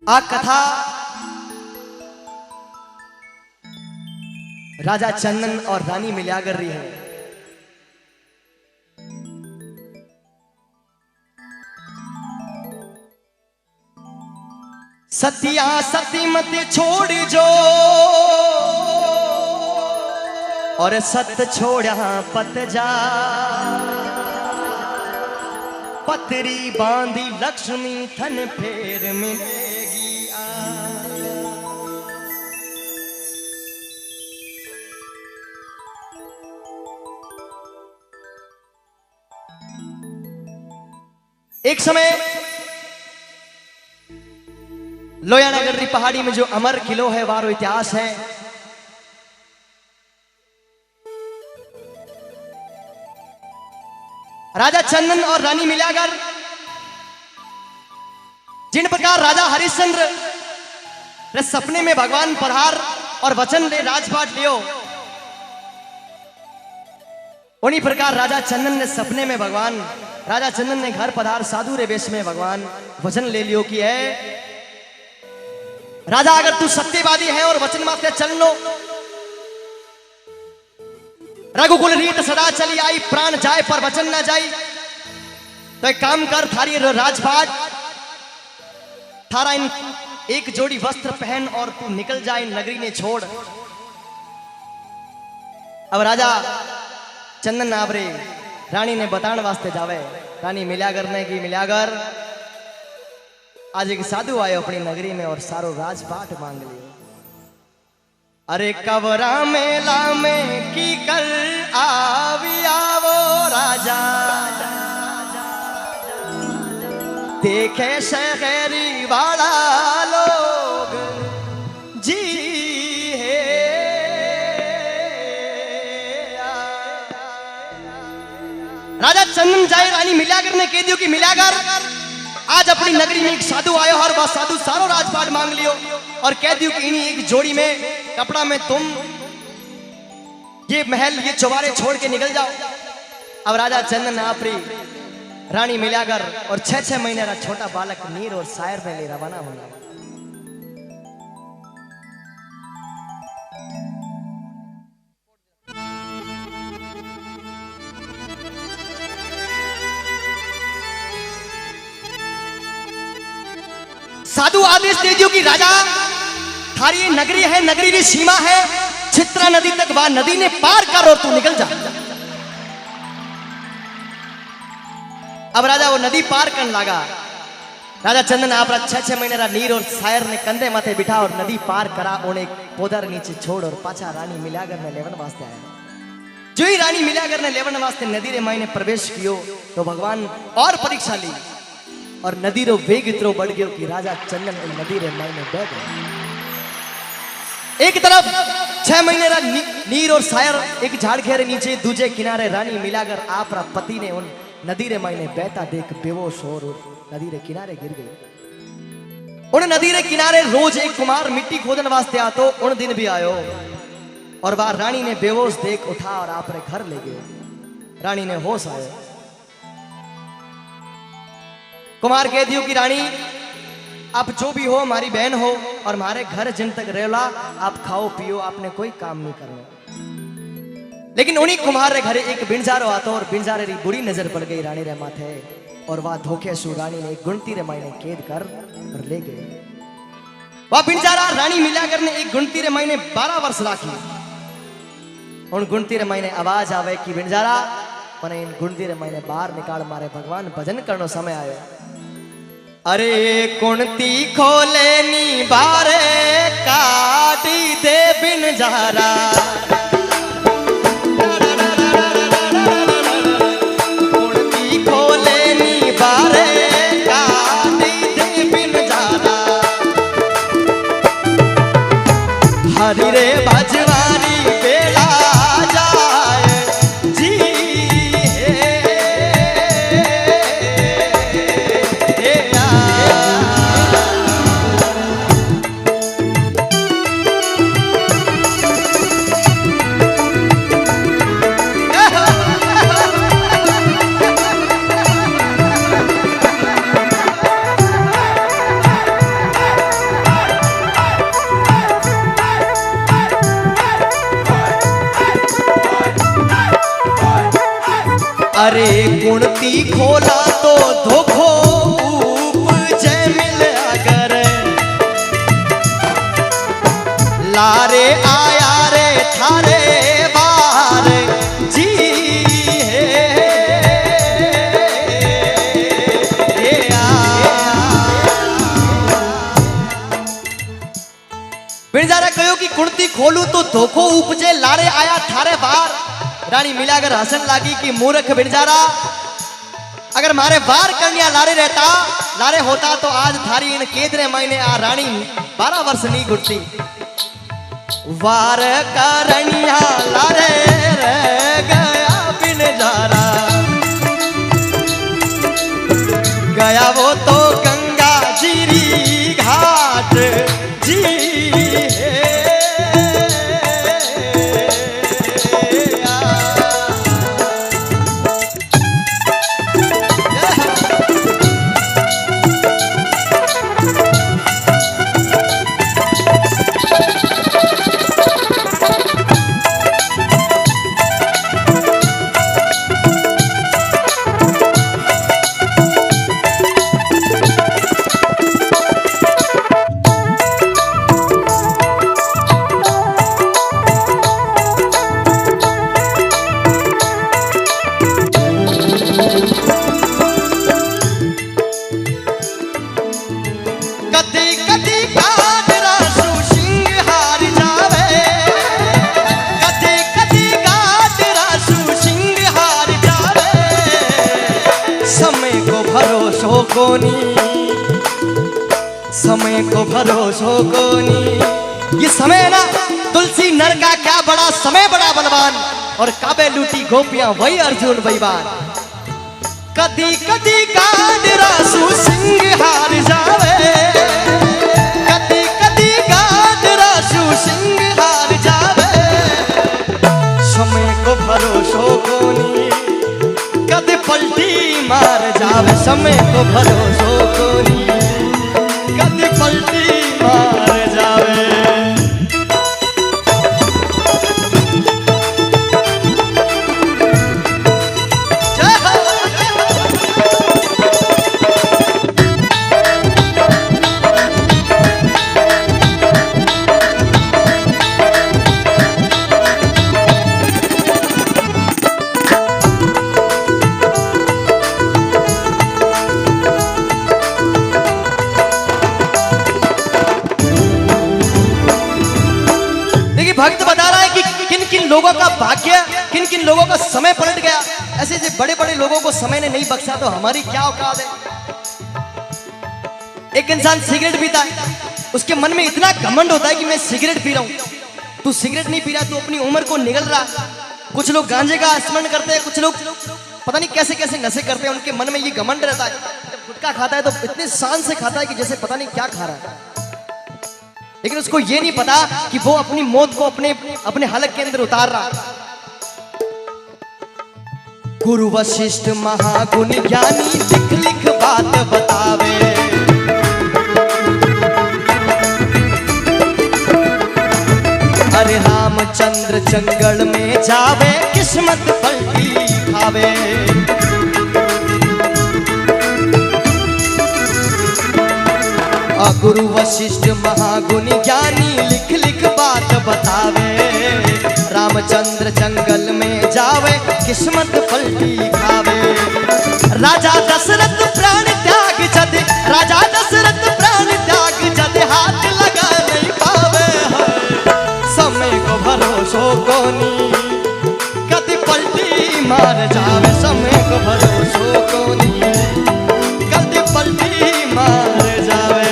आ कथा राजा चंदन और रानी मिल्यागर रही है। सतिया सती मत छोड़ जो और सत छोड़ा पत जा, पतरी बांधी लक्ष्मी थन फेर मिलेगी आ। एक समय लोयानगर पहाड़ी में जो अमर किलो है, वारो इतिहास है। राजा चंदन और रानी मिल्यागर, जिन प्रकार राजा हरिश्चंद्र रे सपने में भगवान पधार और वचन ले राजपाट लियो, उन्हीं प्रकार राजा चंदन ने सपने में भगवान राजा चंदन ने घर पधार साधु रे वेश में भगवान वचन ले लियो कि है राजा, अगर तू सत्यवादी है और वचन मात्र चल लो, रघुकुल रीत सदा चली आई, प्राण जाए पर वचन ना जाए, तो एक काम कर, थारी राजपाट थारा इन एक जोड़ी वस्त्र पहन और तू निकल जाए नगरी ने छोड़। अब राजा चंदन आवरे रानी ने बताने वास्ते जावे। रानी मिल्यागर ने की मिल्यागर आज एक साधु आयो अपनी नगरी में और सारो राजपाट मांग लियो। अरे कवरा मेला में की कर आवी आवो राजा, देखे शहरी वाला लोग जी है। राजा चंदन जाए, रानी मिल्यागर ने कह दियो कि मिल्यागर आज अपनी नगरी में एक साधु आयो और वह साधु सारो राजपाट मांग लियो और कह दियो कि इन्हीं एक जोड़ी में कपड़ा में तुम ये महल ये चौबारे छोड़ के निकल जाओ। अब राजा चंदन आपरी रानी मिल्यागर और 6-6 महीने का छोटा बालक नीर और सायर में ले रवाना हो गया। साधु आदेश दे दियो कि राजा थारी नगरी है, नगरी की सीमा है, चित्रा नदी तक, वह नदी ने पार कर और तू निकल जा। अब राजा वो नदी पार करने लगा। राजा चंदन आप 6-6 महीने नीर और सायर ने कंधे माथे बिठा और नदी पार करा, उन्हें पोदर नीचे छोड़ और पाछा रानी मिल्यागर ने लेवन वास्ते आया। जो ही रानी मिल्यागर ने लेवन वास्ते नदी रे मायने प्रवेश कियो तो भगवान और परीक्षा ली और नदी रो वेग इतरो बढ़ गयो कि राजा चंदन नदी रे मायने बह गए। एक तरफ 6 महीने रा नीर और सायर एक झाड़ घेरे नीचे, दूजे किनारे रानी मिल्यागर आप पति ने उन नदी रे मायने बहता देख बेहोश और नदी रे किनारे गिर गई। उन नदी रे किनारे रोज एक कुमार मिट्टी खोदन वास्ते आतो, उन दिन भी आयो और वह रानी ने बेहोश देख उठा और आप रे घर ले गए। रानी ने होश आयो। कुमार कह दियो कि रानी आप जो भी हो हमारी बहन हो और हमारे घर जिन तक रेला, आप खाओ पियो, आपने कोई काम नहीं करना। लेकिन उन्हीं कुम्हार रे घरे एक बिंजारो आतो और बिंजारे री बुरी नजर पड़ गई रानी रे माथे और वह धोखे सु रानी ने एक गुणती रे मायने कैद कर और ले गए। वह बिंजारा रानी मिल्यागर ने एक गुणती रे मायने 12 वर्ष राखी। उन गुणती रे मायने आवाज आवे कि बिंजारा मने इन गुणती रे मायने बाहर निकाल, मारे भगवान भजन करनो समय आयो। अरे कुणती खोले नी बारे काटी दे बिंजारा, हरी रे भजवानी बेला जाए जी अरे कुणती खोला तो धोखो उपजे मिल अगर लारे आया रे थारे बार जी बिरजारा कहो कि कुणती खोलू तो धोखो उपजे लारे आया थारे बार। रानी मिलाकर हसन लागी कि मूर्ख बिरजारा, अगर मारे बार कन्या लारे रहता लारे होता तो आज थारी इन केतरे महीने आ रानी 12 वर्ष नहीं घुटती। वार करनिया लारे रह गया बिरजारा, गया वो तो गंगा जीरी घाट जी। समय को भरोसो कोनी। ये समय है ना तुलसी नर का क्या बड़ा समय, बड़ा बलवान, और काबे लूटी गोपियां वही अर्जुन बईबान। कदी कदी गाडरा सिंह हार जावे, कदी कदी गाडरा सिंह हार जावे। समय को भरोसो कोनी, कद पलटी मार जावे। समय को भरोसो कोनी, कद पलटी मार जावे। भक्त बता रहा है कि किन किन लोगों का भाग्य, किन किन लोगों का समय पलट गया। ऐसे जो बड़े बड़े लोगों को समय ने नहीं बख्शा तो हमारी क्या औकात है। एक इंसान सिगरेट पीता है, उसके मन में इतना घमंड होता है कि मैं सिगरेट पी रहा हूं। तू सिगरेट नहीं पी रहा, तू अपनी उम्र को निगल रहा। कुछ लोग गांजे का स्मरण करते हैं, कुछ लोग पता नहीं कैसे कैसे नशे करते हैं, उनके मन में ये घमंड रहता है। जब गुटखा खाता है तो इतने शान से खाता है कि जैसे पता नहीं क्या खा रहा है, लेकिन उसको ये नहीं पता कि वो अपनी मौत को अपने हलक के अंदर उतार रहा। गुरु वशिष्ठ महागुणी ज्ञानी लिख लिख बात बतावे। अरे रामचंद्र जंगल में जावे, किस्मत पलटी खावे। गुरु वशिष्ठ महागुणी ज्ञानी लिख लिख बात बतावे। रामचंद्र जंगल में जावे, किस्मत पलटी खावे। राजा दशरथ प्राण त्याग जद, राजा दशरथ प्राण त्याग जद हाथ लगा नहीं पावे। समय को भरोसो कोनी, कद पलटी मार जावे। समय को भरोसो कोनी, कद पलटी मार जावे।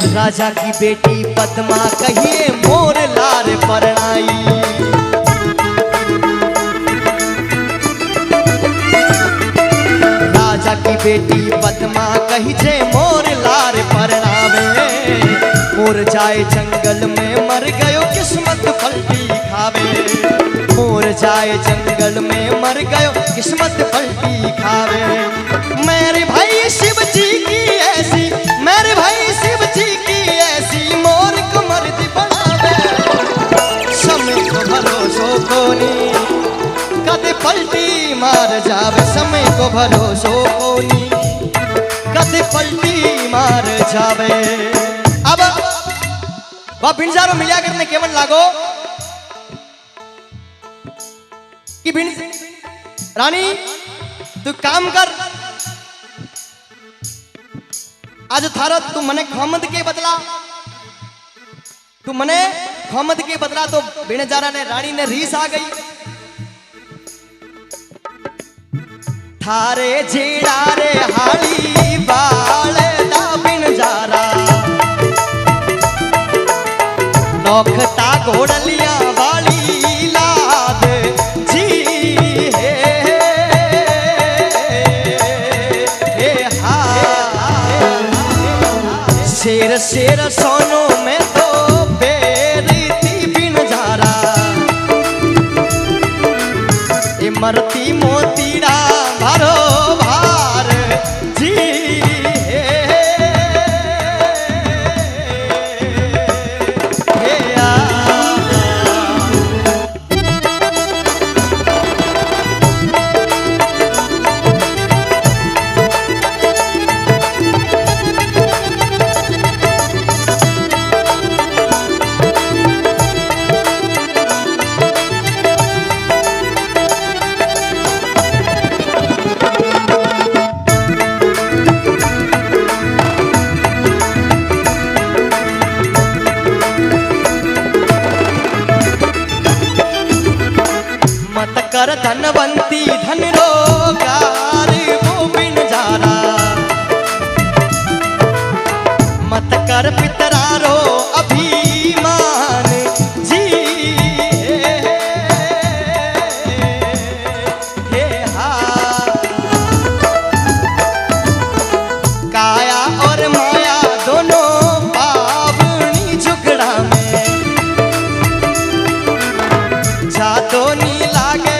राजा की बेटी पद्मा कहिए मोर लार परणाई। रानी बेटी पद्मा कही जे मोर लार परनावे, मोर जाए जंगल में मर गयो किस्मत पलटी खावे, मोर जाए जंगल में मर गयो किस्मत पलटी खावे। मेरे भाई शिव जी की ऐसी, मेरे भाई शिव जी की ऐसी मोर को मर्द बनावे, समय को भरोसो कोनी कदे पलटी मार जावे, समय को भरोसो कोनी कदे पलटी मार जावे। अब वह बिंजारो मिलिया करने केवन लागो कि रानी तू काम कर, आज थारा तू मने खमद के बदला, तू मने खमद के बदला। तो बिनजारा ने रानी ने रीस आ गई, थारे जेड़ा रे हाली बाल दा बिनजारा, नौखता घोड़लियां वाली लाद जी शेर शेर सोनो में तो बेरीती बिनजारा, ए मरती मोतीड़ा भारो भार जी कर धनवंती धन रोगार वो बिनजारा, मत कर पितरारो अभिमान जी हे हा। काया और माया दोनों पावनी झुगड़ा में, जातो नी लागे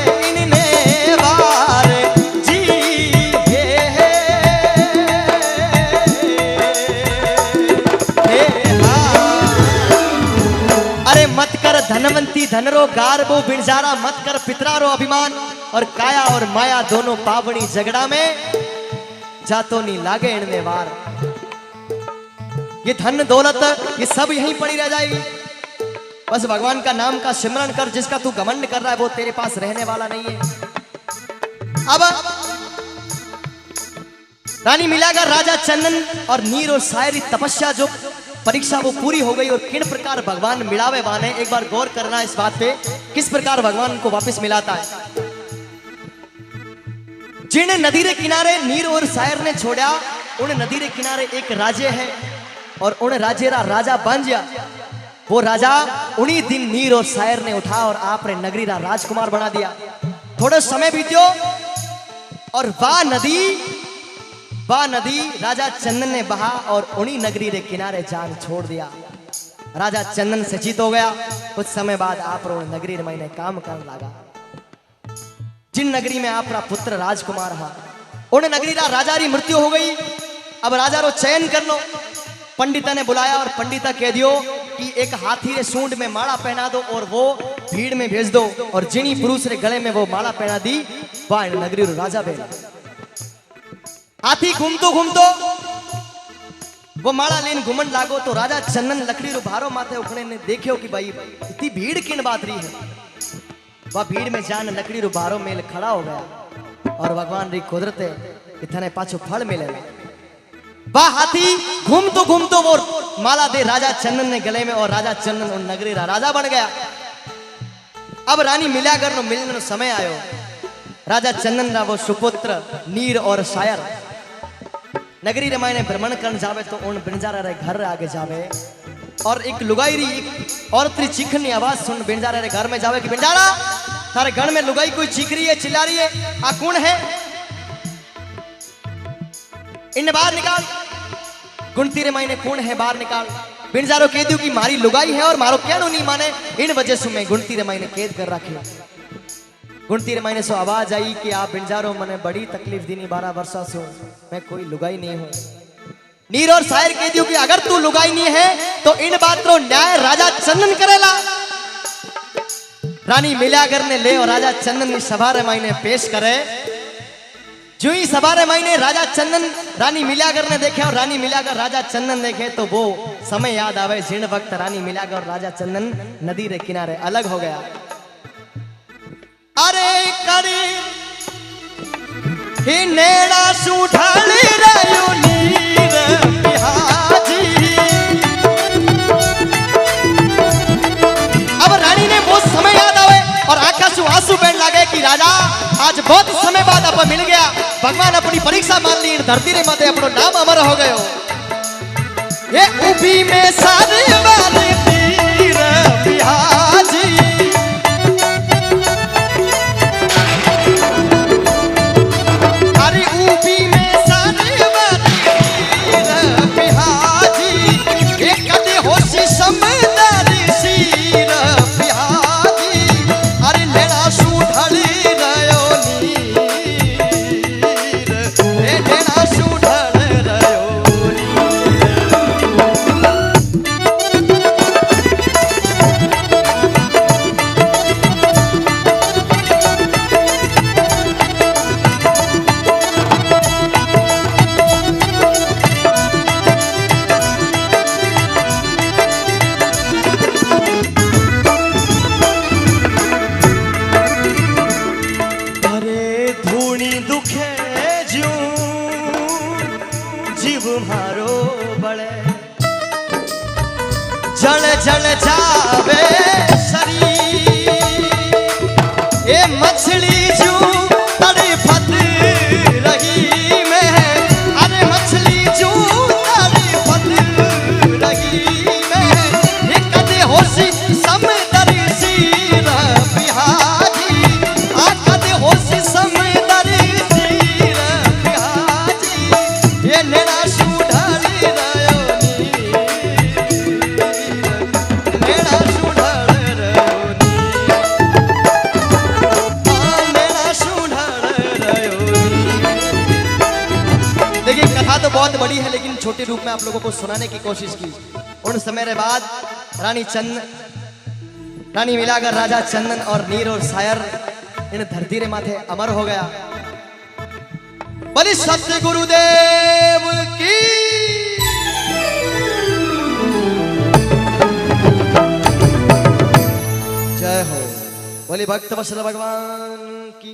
धनवंती धनरो गारबो बिनजारा, मत कर पितरारो अभिमान, और काया और माया दोनों पावनी झगड़ा में जातो नी लागे इनमें वार। ये धन दौलत ये सब यहीं पड़ी रह जाएगी, बस भगवान का नाम का सिमरन कर, जिसका तू घमंड कर रहा है वो तेरे पास रहने वाला नहीं है। अब रानी मिलाकर राजा चंदन और नीर और शायरी तपस्या जो परीक्षा वो पूरी हो गई, और किन प्रकार भगवान मिलावे वाने, एक बार गौर करना इस बात पे, किस प्रकार भगवान को वापस मिलाता है। जिन नदी के किनारे नीर और शायर ने छोड़ा, उन नदी के किनारे एक राजे है, और उन राजे रा राजा बन गया। वो राजा उन्हीं दिन नीर और शायर ने उठा और आपने नगरी रा राजकुमार बना दिया। थोड़ा समय बीत्यो और वह नदी राजा चंदन ने बहा, और उन्हीं नगरी के किनारे जान छोड़ दिया। राजा चंदन से जीत हो गया। कुछ समय बाद आप नगरी में मैंने काम करने लगा। जिन नगरी में आपका पुत्र राजकुमार हा, उन नगरी रा राजा री मृत्यु हो गई। अब राजा रो चयन कर लो। पंडिता ने बुलाया और पंडिता कह दियो कि एक हाथी रे सूंड में माला पहना दो और वो भीड़ में भेज दो, और जिनी पुरुष रे गले में वो माला पहना दी, वह नगरी रो राजा बन। हाथी घूमतो घूमतो वो माला लेन घुमन लागो, तो राजा चंदन लकड़ी रो भारो माथे उखने ने देखियो कि भाई इतनी भीड़ किन बात रही है। वह भीड़ में जान लकड़ी रो भारो मेल खड़ा हो गया, और भगवान री कुदरते इतने पाछो फल मिले। वह हाथी घूमतो घूमतो वो माला दे राजा चंदन ने गले में, और राजा चंदन और नगरी रा राजा बन गया। अब रानी मिलागर नो मिलने नो समय आयो। राजा चंदन रा वो सुपुत्र नीर और शायर नगरी रे मायने भ्रमण करने जावे, तो उन बिनजारा रे घर आगे जावे, और एक लुगाई री एक औरत री चीखने आवाज सुन बिनजारा रे घर में जावे कि बिनजारा थारे घर में लुगाई कोई चीख रही है, चिल्ला रही है, आ कौन है? इन बाहर निकाल, गुणती रे मायने कौन है बाहर निकाल। बिनजारो कह दू कि मारी लुगाई है और मारो क्या नहीं माने, इन वजह से मैं गुणती रे मायने कैद कर रखे। गुणती रे मायने सो आवाज आई कि आप बिनजारो मने बड़ी तकलीफ दीनी 12 वर्षा से मैं कोई लुगाई नहीं हूं। नीर और शायर कह दियो कि अगर तू लुगाई नहीं है तो इन बात रो न्याय राजा चंदन करेला। रानी मिलागर ने ले और राजा चंदन सभा रे मायने पेश करे। जो ही सभा रे मायने राजा चंदन रानी मिलागर ने देखे और रानी मिलागर राजा चंदन देखे तो वो समय याद आवे जिन वक्त रानी मिलागर और राजा चंदन नदी रे किनारे अलग हो गया। अरे करे ही नेड़ा सुठाली रयो नीर बिहाजी। अब रानी ने वो समय याद आवे और आंखा से आंसू बहने लगे कि राजा आज बहुत समय बाद आप मिल गया, भगवान अपनी परीक्षा मान ली, धरती रे माते अपनो नाम अमर हो गयो। ये उभी में सारे वाले तीर बिहाजी। अरे उभी में सारे वाले तीर बिहाजी, ये कदे होशी समझदारी सीर बिहाजी। अरे लेना सुठाली रयो मारो बड़े जल जल जावे शरीर। ये मछली जो तड़फत रही में, अरे मछली जो तड़फत रही में, ये कदे होशी समदरी सीर बिहाजी। आ कदे होशी समदरी सीर बिहाजी। ये नेड़ा तो बहुत बड़ी है लेकिन छोटे रूप में आप लोगों को सुनाने की कोशिश की। उन समय के बाद रानी मिलाकर राजा चंदन और नीर और शायर इन धरती रे माथे अमर हो गया। बलि सत्य गुरुदेव की जय हो। बोले भक्त वत्सल भगवान की।